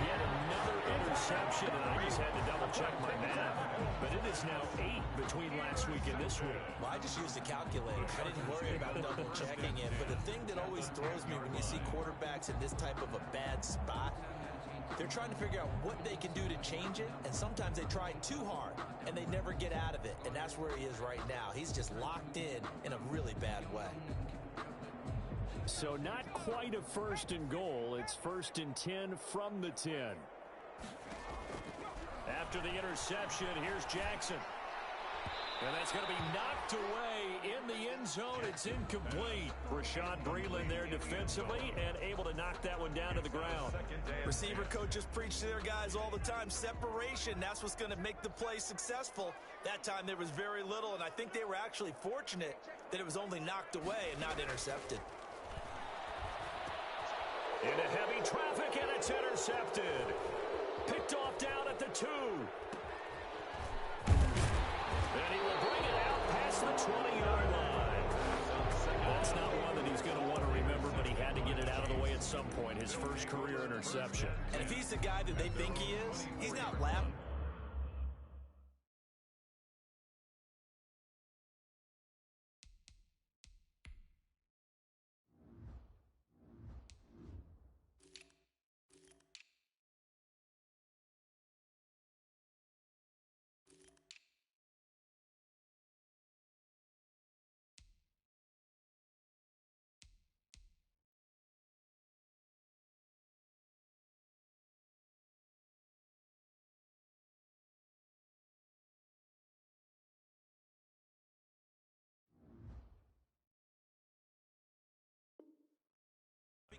Yet another interception, and I just had to double-check my math. But it is now 8 between last week and this week. Well, I just used a calculator. I didn't worry about double-checking it. But the thing that always throws me when you see quarterbacks in this type of a bad spot, they're trying to figure out what they can do to change it, and sometimes they try too hard, and they never get out of it, and that's where he is right now. He's just locked in a really bad way. So not quite a 1st and goal. It's 1st and 10 from the 10. After the interception, here's Jackson. And that's going to be knocked away in the end zone. It's incomplete. Rashad Breeland there defensively and able to knock that one down to the ground. Receiver coaches preach to their guys all the time. Separation, that's what's going to make the play successful. That time there was very little, and I think they were actually fortunate that it was only knocked away and not intercepted. Into heavy traffic, and it's intercepted. Picked off down at the 2. And he will bring it out past the 20-yard line. That's not one that he's going to want to remember, but he had to get it out of the way at some point. His first career interception. And if he's the guy that they think he is, he's not laughing.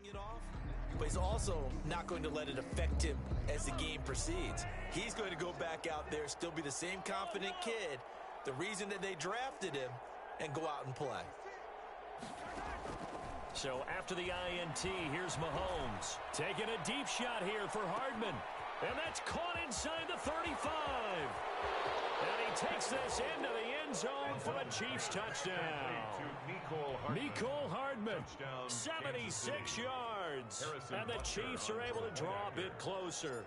It off, but he's also not going to let it affect him as the game proceeds. He's going to go back out there, still be the same confident kid, the reason that they drafted him, and go out and play. So after the INT, here's Mahomes. Taking a deep shot here for Hardman. And that's caught inside the 35. And he takes this into the end zone for a Chiefs touchdown. Mecole Hardman, 76 yards. And the Chiefs are able to draw a bit closer.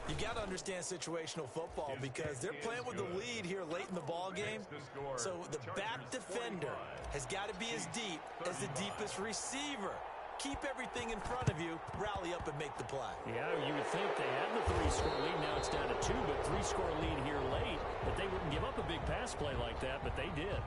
You got to understand situational football because they're playing with the lead here late in the ball game. So the back defender has got to be as deep as the deepest receiver. Keep everything in front of you, rally up and make the play. Yeah, you would think they had the 3-score lead. Now it's down to 2, but 3-score lead here late. But they wouldn't give up a big pass play like that, but they did.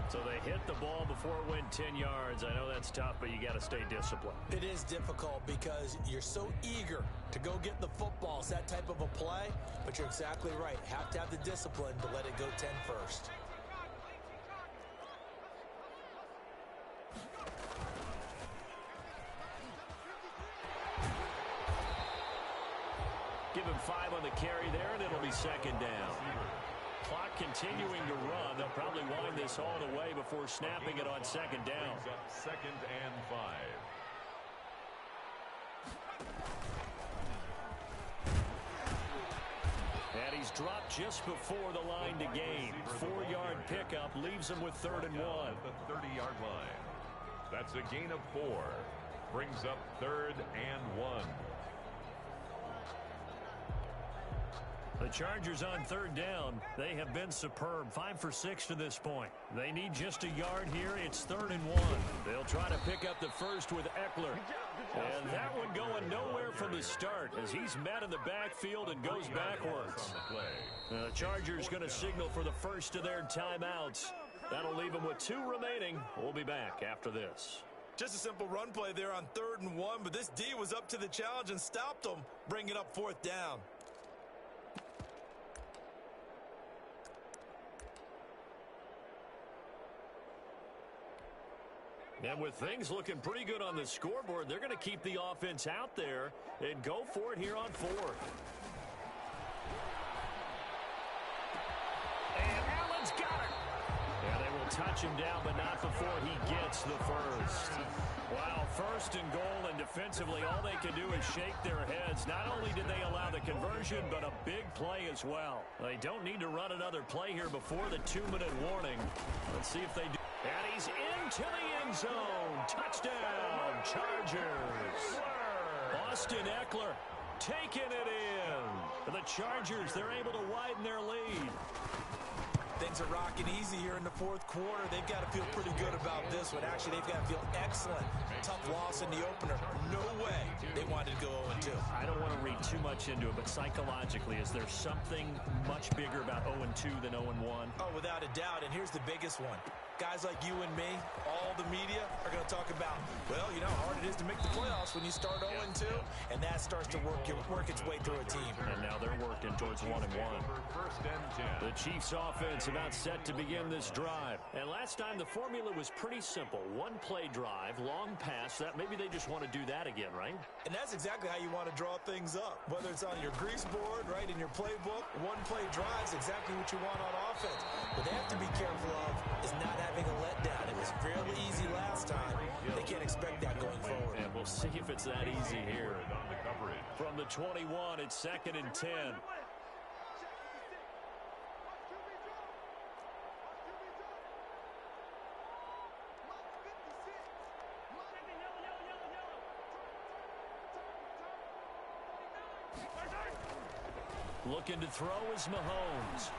So they hit the ball before it went 10 yards. I know that's tough, but you got to stay disciplined. It is difficult because you're so eager to go get the football. It's that type of a play, but you're exactly right. Have to have the discipline to let it go 10 first. Give him 5 on the carry there, and it'll be second down. Clock continuing to run. They'll probably wind this all the way before snapping it on second down. Second and 5. And he's dropped just before the line to gain. 4-yard pickup leaves him with 3rd and 1. The 30-yard line. That's a gain of 4. Brings up 3rd and 1. The Chargers on third down. They have been superb. 5 for 6 to this point. They need just a yard here. It's 3rd and 1. They'll try to pick up the first with Eckler. And that one going nowhere from the start as he's met in the backfield and goes backwards. The Chargers going to signal for the first of their timeouts. That'll leave them with 2 remaining. We'll be back after this. Just a simple run play there on 3rd and 1, but this D was up to the challenge and stopped them, bringing up 4th down. And with things looking pretty good on the scoreboard, they're going to keep the offense out there and go for it here on 4th. And Allen's got it. Yeah, they will touch him down, but not before he gets the first. Wow, 1st and goal, and defensively, all they can do is shake their heads. Not only did they allow the conversion, but a big play as well. They don't need to run another play here before the 2-minute warning. Let's see if they do. And he's into the end zone. Touchdown, Chargers. Austin Eckler taking it in. The Chargers, they're able to widen their lead. Things are rocking easy here in the 4th quarter. They've got to feel pretty good about this one. Actually, they've got to feel excellent. Tough loss in the opener. No way they wanted to go 0-2. I don't want to read too much into it, but psychologically, is there something much bigger about 0-2 than 0-1? Oh, without a doubt, and here's the biggest one. Guys like you and me, all the media, are going to talk about, well, you know how hard it is to make the playoffs when you start 0-2, and that starts to work its way through a team. And now they're working towards 1-1. The Chiefs offense about set to begin this drive. And last time the formula was pretty simple. 1-play drive, long pass. That maybe they just want to do that again, right? And that's exactly how you want to draw things up. Whether it's on your grease board, right, in your playbook, 1-play drive is exactly what you want on offense. What they have to be careful of is not having a letdown. It was fairly easy last time. They can't expect that going forward. And we'll see if it's that easy here. From the 21, it's 2nd and 10. Looking to throw is Mahomes.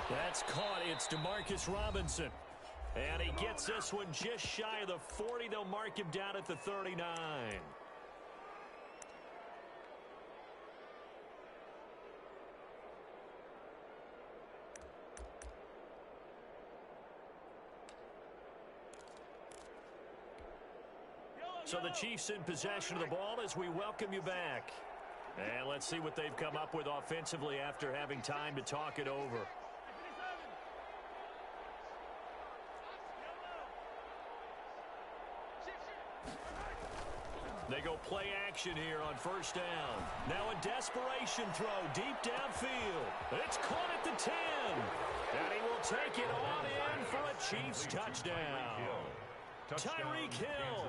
That's caught. It's Demarcus Robinson. And he gets this one just shy of the 40. They'll mark him down at the 39. So the Chiefs in possession of the ball as we welcome you back. And let's see what they've come up with offensively after having time to talk it over. They go play action here on 1st down. Now a desperation throw deep downfield. It's caught at the 10. And he will take it on in for a Chiefs touchdown. Tyreek Hill,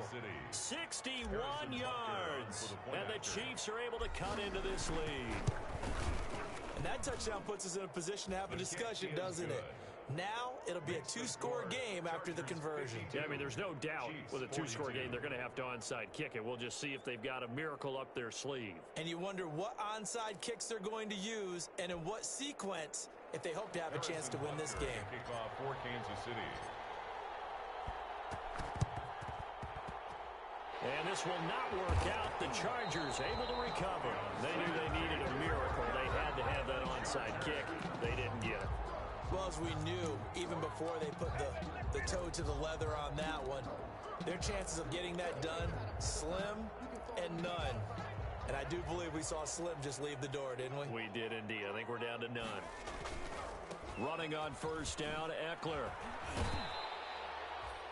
61 yards. And the Chiefs are able to cut into this lead. And that touchdown puts us in a position to have a discussion, doesn't it? Now it'll be a 2-score game after the conversion. Yeah, I mean, there's no doubt with a 2-score game, they're going to have to onside kick it. We'll just see if they've got a miracle up their sleeve. And you wonder what onside kicks they're going to use and in what sequence if they hope to have a chance to win this game. Kickoff for Kansas City. And this will not work out. The Chargers able to recover. They knew they needed a miracle. They had to have that onside kick. They didn't get it. Well, as we knew, even before they put the toe to the leather on that one, their chances of getting that done, slim and none. And I do believe we saw Slim just leave the door, didn't we? We did indeed. I think we're down to none. Running on 1st down, Eckler.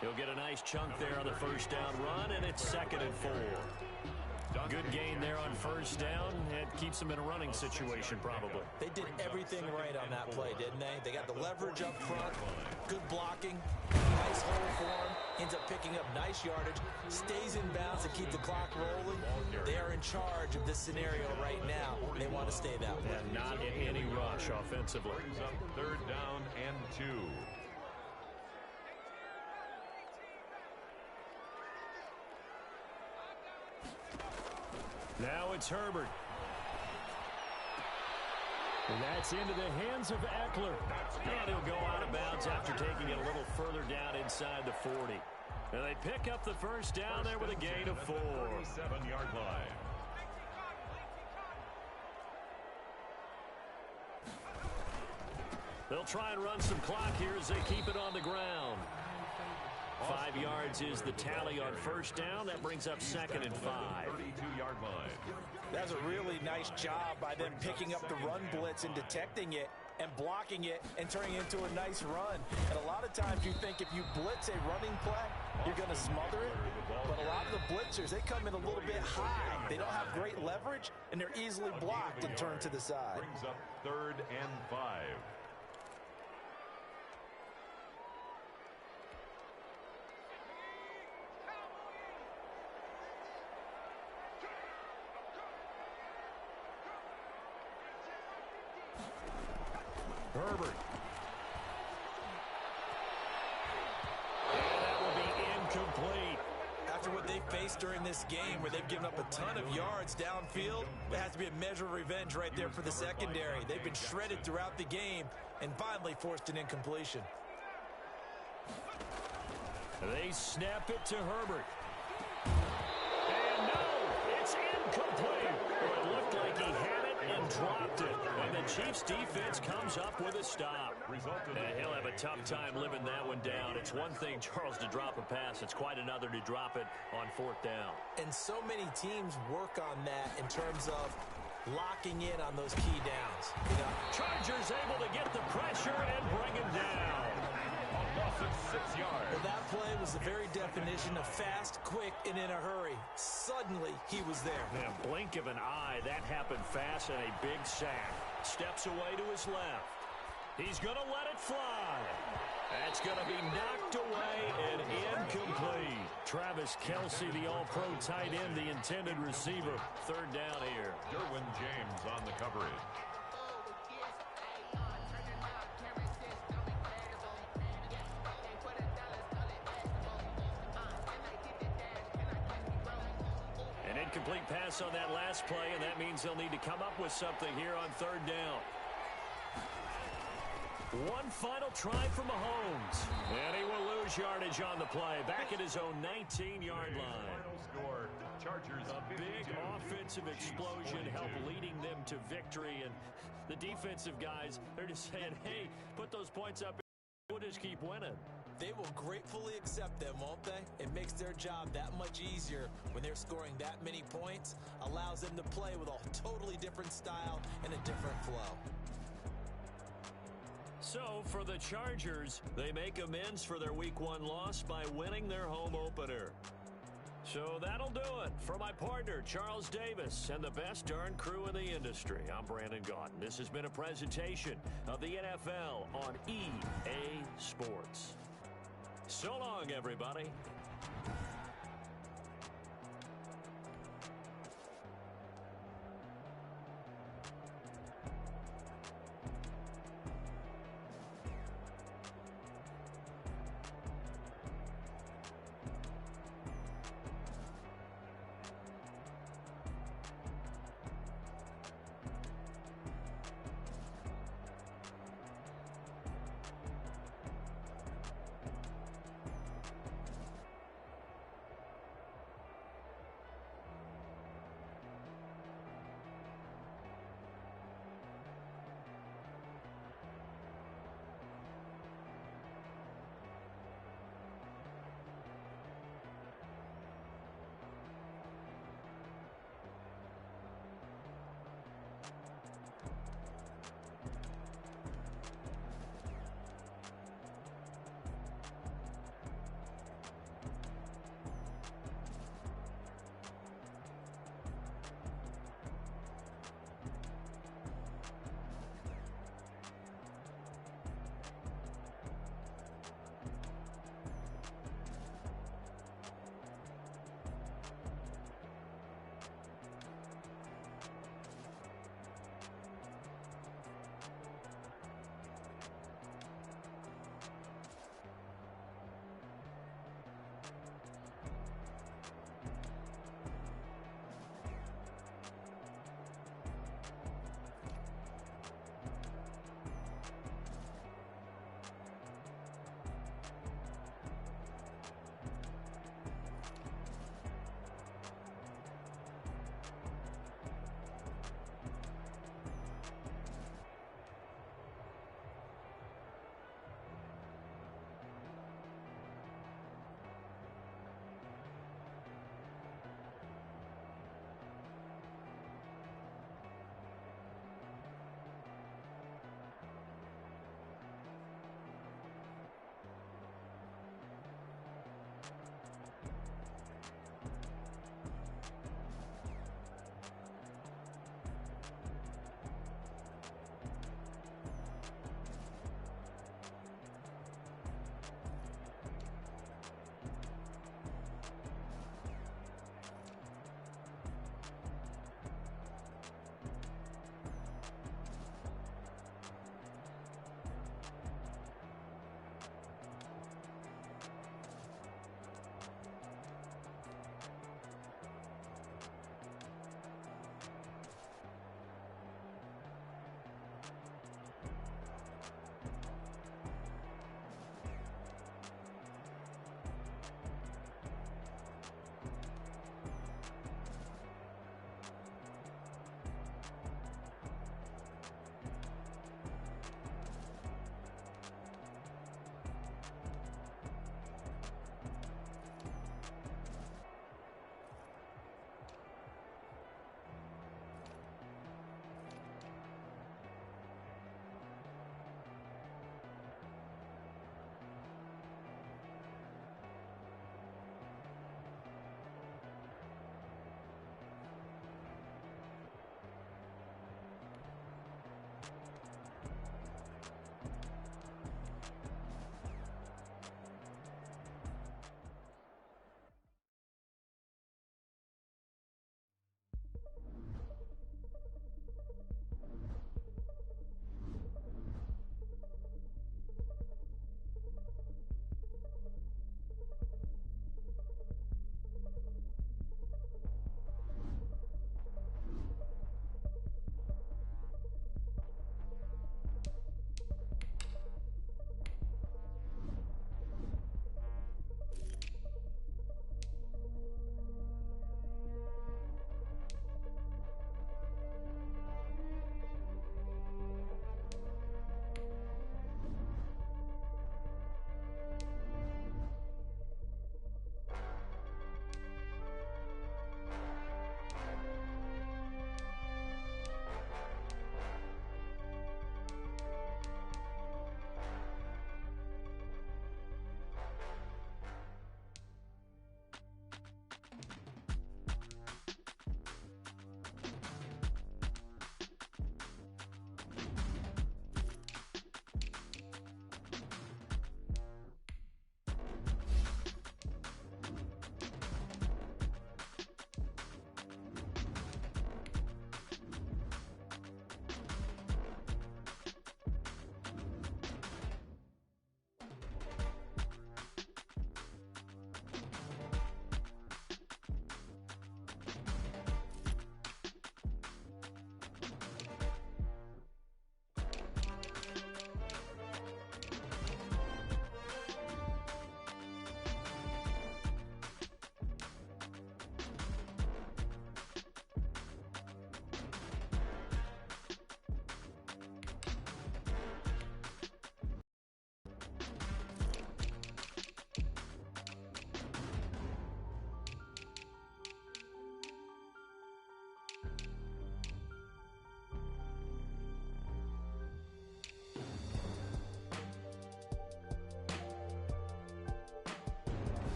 He'll get a nice chunk there on the 1st down run, and it's 2nd and 4. Good gain there on 1st down. It keeps them in a running situation, probably. They did everything right on that play, didn't they? They got the leverage up front, good blocking, nice hole for him, ends up picking up nice yardage, stays in bounds to keep the clock rolling. They are in charge of this scenario right now. They want to stay that way. And not in any rush offensively. Brings up 3rd down and 2. Now it's Herbert. And that's into the hands of Eckler. And he'll go out of bounds after taking it a little further down inside the 40. And they pick up the first down there with a gain of 4. 37-yard line. They'll try and run some clock here as they keep it on the ground. 5 yards is the tally on first down. That brings up 2nd and 5. 32-yard line. That's a really nice job by them picking up the run blitz and detecting it and blocking it and turning it into a nice run. And a lot of times you think if you blitz a running play, you're going to smother it. But a lot of the blitzers, they come in a little bit high. They don't have great leverage, and they're easily blocked and turned to the side. Brings up 3rd and 5. Herbert. And that will be incomplete. After what they faced during this game where they've given up a ton of yards downfield, there has to be a measure of revenge right there for the secondary. They've been shredded throughout the game and finally forced an incompletion. They snap it to Herbert. And no, it's incomplete. Well, it looked like he had it and dropped it. And the Chiefs defense comes up with a stop. And he'll have a tough time living that one down. It's one thing, Charles, to drop a pass. It's quite another to drop it on 4th down. And so many teams work on that in terms of locking in on those key downs. Chargers able to get the pressure and bring him down. A loss of 6 yards. Well, that play was the very definition of fast, quick, and in a hurry. Suddenly, he was there. Man, blink of an eye, that happened fast, and a big sack. Steps away to his left. He's going to let it fly. That's going to be knocked away and incomplete. Travis Kelce, the all-pro tight end, the intended receiver. 3rd down here. Derwin James on the coverage. An incomplete pass on that last play, and that means they'll need to come up with something here on 3rd down. One final try from Mahomes. And he will lose yardage on the play. Back at his own 19-yard line. Final score, Chargers A big offensive explosion helped leading them to victory. And the defensive guys, they're just saying, hey, put those points up. We'll just keep winning. They will gratefully accept them, won't they? It makes their job that much easier when they're scoring that many points, allows them to play with a totally different style and a different flow. So, for the Chargers, they make amends for their Week 1 loss by winning their home opener. So that'll do it. For my partner, Charles Davis, and the best darn crew in the industry, I'm Brandon Gaudin. This has been a presentation of the NFL on EA Sports. So long, everybody.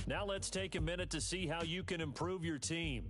Now let's take a minute to see how you can improve your team.